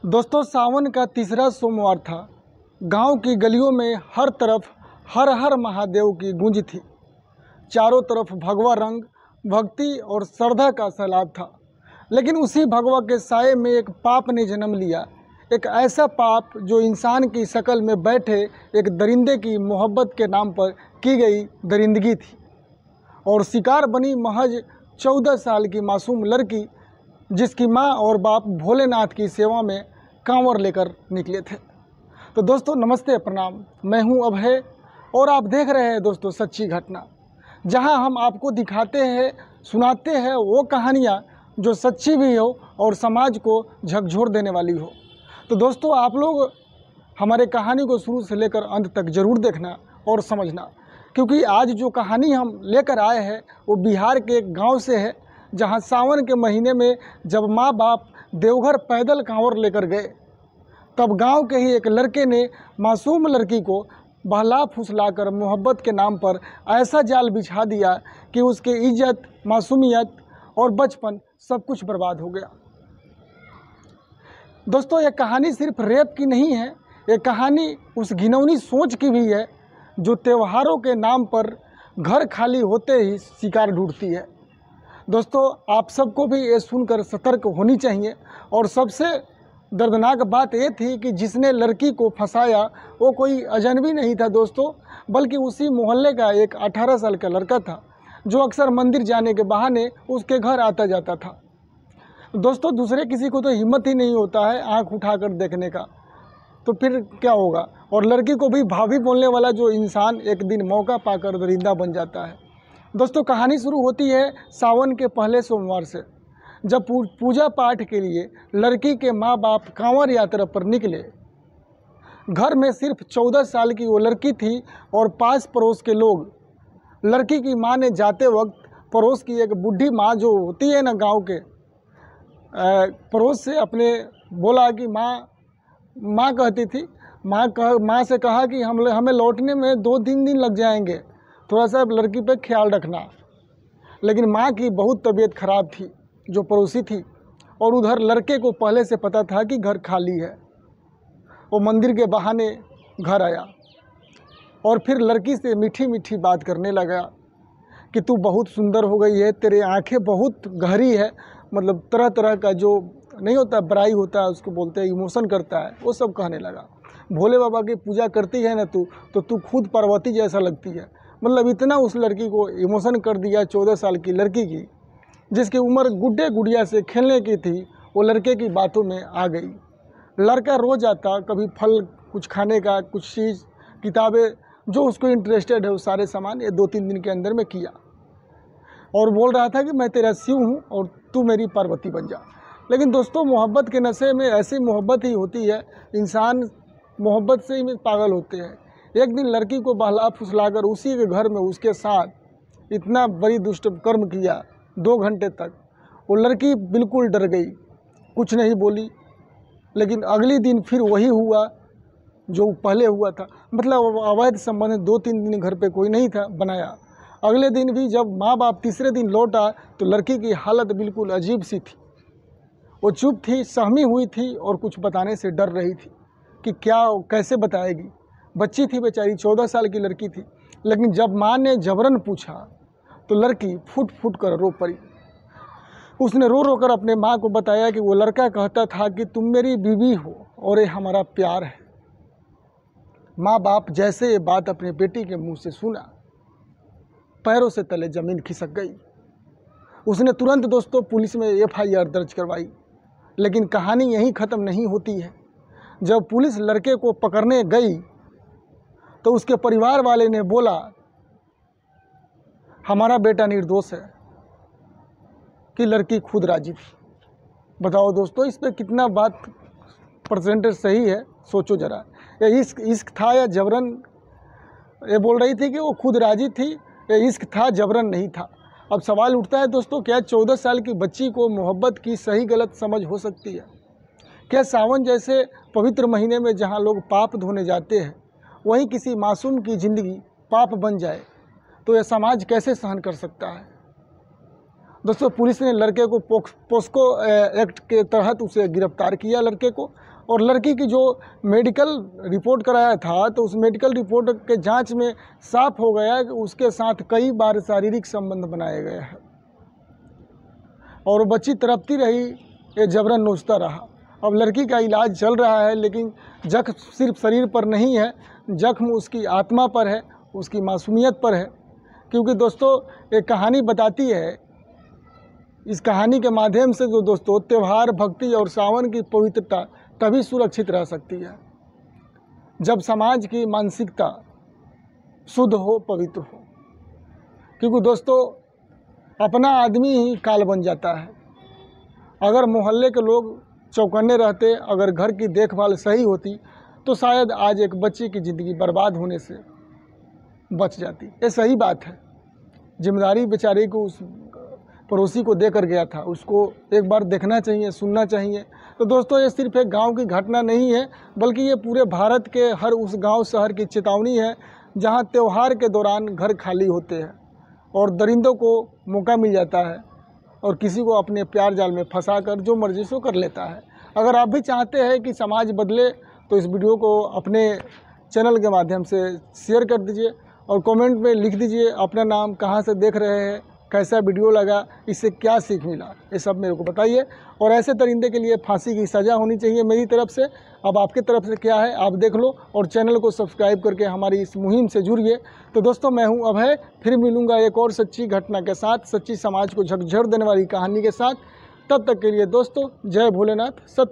दोस्तों, सावन का तीसरा सोमवार था। गांव की गलियों में हर तरफ हर हर महादेव की गूंज थी। चारों तरफ भगवा रंग, भक्ति और श्रद्धा का सैलाब था। लेकिन उसी भगवा के साए में एक पाप ने जन्म लिया। एक ऐसा पाप जो इंसान की शक्ल में बैठे एक दरिंदे की मोहब्बत के नाम पर की गई दरिंदगी थी। और शिकार बनी महज 14 साल की मासूम लड़की, जिसकी माँ और बाप भोलेनाथ की सेवा में कांवर लेकर निकले थे। तो दोस्तों नमस्ते, प्रणाम। मैं हूं अभय और आप देख रहे हैं दोस्तों सच्ची घटना, जहां हम आपको दिखाते हैं, सुनाते हैं वो कहानियां जो सच्ची भी हो और समाज को झकझोर देने वाली हो। तो दोस्तों आप लोग हमारे कहानी को शुरू से लेकर अंत तक ज़रूर देखना और समझना, क्योंकि आज जो कहानी हम लेकर आए हैं वो बिहार के एक गाँव से है, जहां सावन के महीने में जब माँ बाप देवघर पैदल कांवर लेकर गए, तब गांव के ही एक लड़के ने मासूम लड़की को बहला फुसलाकर मोहब्बत के नाम पर ऐसा जाल बिछा दिया कि उसकी इज्जत, मासूमियत और बचपन सब कुछ बर्बाद हो गया। दोस्तों ये कहानी सिर्फ रेप की नहीं है, ये कहानी उस घिनौनी सोच की भी है जो त्योहारों के नाम पर घर खाली होते ही शिकार ढूंढती है। दोस्तों आप सबको भी ये सुनकर सतर्क होनी चाहिए। और सबसे दर्दनाक बात ये थी कि जिसने लड़की को फंसाया वो कोई अजनबी नहीं था दोस्तों, बल्कि उसी मोहल्ले का एक 18 साल का लड़का था, जो अक्सर मंदिर जाने के बहाने उसके घर आता जाता था। दोस्तों दूसरे किसी को तो हिम्मत ही नहीं होता है आंख उठाकर देखने का, तो फिर क्या होगा। और लड़की को भी भाभी बोलने वाला जो इंसान एक दिन मौका पाकर दरिंदा बन जाता है। दोस्तों कहानी शुरू होती है सावन के पहले सोमवार से, जब पूजा पाठ के लिए लड़की के माँ बाप कांवर यात्रा पर निकले। घर में सिर्फ 14 साल की वो लड़की थी और पास पड़ोस के लोग। लड़की की माँ ने जाते वक्त पड़ोस की एक बूढ़ी माँ जो होती है ना गांव के, पड़ोस से अपने बोला कि माँ कहती थी, माँ से कहा कि हमें लौटने में 2-3 दिन लग जाएंगे, थोड़ा सा लड़की पे ख्याल रखना। लेकिन माँ की बहुत तबीयत खराब थी जो पड़ोसी थी, और उधर लड़के को पहले से पता था कि घर खाली है। वो मंदिर के बहाने घर आया और फिर लड़की से मीठी मीठी बात करने लगा कि तू बहुत सुंदर हो गई है, तेरे आंखें बहुत गहरी है, मतलब तरह तरह का जो नहीं होता बड़ाई होता है उसको बोलते हैं, इमोशन करता है, वो सब कहने लगा। भोले बाबा की पूजा करती है ना तू, तो तू खुद पार्वती जैसा लगती है। मतलब इतना उस लड़की को इमोशन कर दिया। 14 साल की लड़की की, जिसकी उम्र गुड्डे गुड़िया से खेलने की थी, वो लड़के की बातों में आ गई। लड़का रोज आता, कभी फल कुछ खाने का, कुछ चीज़, किताबें, जो उसको इंटरेस्टेड है वो सारे सामान ये 2-3 दिन के अंदर में किया, और बोल रहा था कि मैं तेरा शिव हूँ और तू मेरी पार्वती बन जा। लेकिन दोस्तों मोहब्बत के नशे में ऐसी मोहब्बत ही होती है, इंसान मोहब्बत से ही पागल होते हैं। एक दिन लड़की को बहला फुसलाकर उसी के घर में उसके साथ इतना बड़ी दुष्ट कर्म किया। 2 घंटे तक वो लड़की बिल्कुल डर गई, कुछ नहीं बोली। लेकिन अगली दिन फिर वही हुआ जो पहले हुआ था, मतलब अवैध संबंध 2-3 दिन घर पे कोई नहीं था बनाया। अगले दिन भी जब माँ बाप तीसरे दिन लौटा तो लड़की की हालत बिल्कुल अजीब सी थी। वो चुप थी, सहमी हुई थी और कुछ बताने से डर रही थी कि क्या कैसे बताएगी। बच्ची थी बेचारी, 14 साल की लड़की थी। लेकिन जब माँ ने जबरन पूछा तो लड़की फुट फुट कर रो पड़ी। उसने रो रो कर अपने माँ को बताया कि वो लड़का कहता था कि तुम मेरी बीवी हो और ये हमारा प्यार है। माँ बाप जैसे ये बात अपने बेटी के मुंह से सुना, पैरों से तले जमीन खिसक गई। उसने तुरंत दोस्तों पुलिस में FIR दर्ज करवाई। लेकिन कहानी यहीं ख़त्म नहीं होती है। जब पुलिस लड़के को पकड़ने गई तो उसके परिवार वाले ने बोला हमारा बेटा निर्दोष है, कि लड़की खुद राजी थी। बताओ दोस्तों इस पे कितना बात परसेंटेज सही है, सोचो ज़रा। ये इश्क था या जबरन? ये बोल रही थी कि वो खुद राजी थी, ये इश्क था, जबरन नहीं था। अब सवाल उठता है दोस्तों, क्या 14 साल की बच्ची को मोहब्बत की सही गलत समझ हो सकती है? क्या सावन जैसे पवित्र महीने में जहाँ लोग पाप धोने जाते हैं, वहीं किसी मासूम की ज़िंदगी पाप बन जाए तो यह समाज कैसे सहन कर सकता है? दोस्तों पुलिस ने लड़के को पोस्को एक्ट के तहत उसे गिरफ्तार किया लड़के को, और लड़की की जो मेडिकल रिपोर्ट कराया था तो उस मेडिकल रिपोर्ट के जांच में साफ हो गया कि उसके साथ कई बार शारीरिक संबंध बनाए गए हैं और वो बच्ची तड़पती रही, ये जबरन नोचता रहा। अब लड़की का इलाज चल रहा है, लेकिन जख्म सिर्फ शरीर पर नहीं है, जख्म उसकी आत्मा पर है, उसकी मासूमियत पर है। क्योंकि दोस्तों एक कहानी बताती है, इस कहानी के माध्यम से जो दोस्तों त्यौहार, भक्ति और सावन की पवित्रता तभी सुरक्षित रह सकती है जब समाज की मानसिकता शुद्ध हो, पवित्र हो। क्योंकि दोस्तों अपना आदमी ही काल बन जाता है। अगर मोहल्ले के लोग चौकन्ने रहते, अगर घर की देखभाल सही होती तो शायद आज एक बच्चे की ज़िंदगी बर्बाद होने से बच जाती। ये सही बात है। जिम्मेदारी बेचारे को उस पड़ोसी को देकर गया था, उसको एक बार देखना चाहिए, सुनना चाहिए। तो दोस्तों ये सिर्फ एक गांव की घटना नहीं है, बल्कि ये पूरे भारत के हर उस गांव शहर की चेतावनी है जहां त्यौहार के दौरान घर खाली होते हैं और दरिंदों को मौका मिल जाता है और किसी को अपने प्यार जाल में फंसाकर जो मर्जी सो कर लेता है। अगर आप भी चाहते हैं कि समाज बदले तो इस वीडियो को अपने चैनल के माध्यम से शेयर कर दीजिए और कमेंट में लिख दीजिए अपना नाम, कहाँ से देख रहे हैं, कैसा वीडियो लगा, इससे क्या सीख मिला, ये सब मेरे को बताइए। और ऐसे दरिंदे के लिए फांसी की सज़ा होनी चाहिए मेरी तरफ से। अब आपकी तरफ से क्या है आप देख लो और चैनल को सब्सक्राइब करके हमारी इस मुहिम से जुड़िए। तो दोस्तों मैं हूं अभय, फिर मिलूंगा एक और सच्ची घटना के साथ, सच्ची समाज को झकझोर देने वाली कहानी के साथ। तब तक के लिए दोस्तों जय भोलेनाथ। सत्य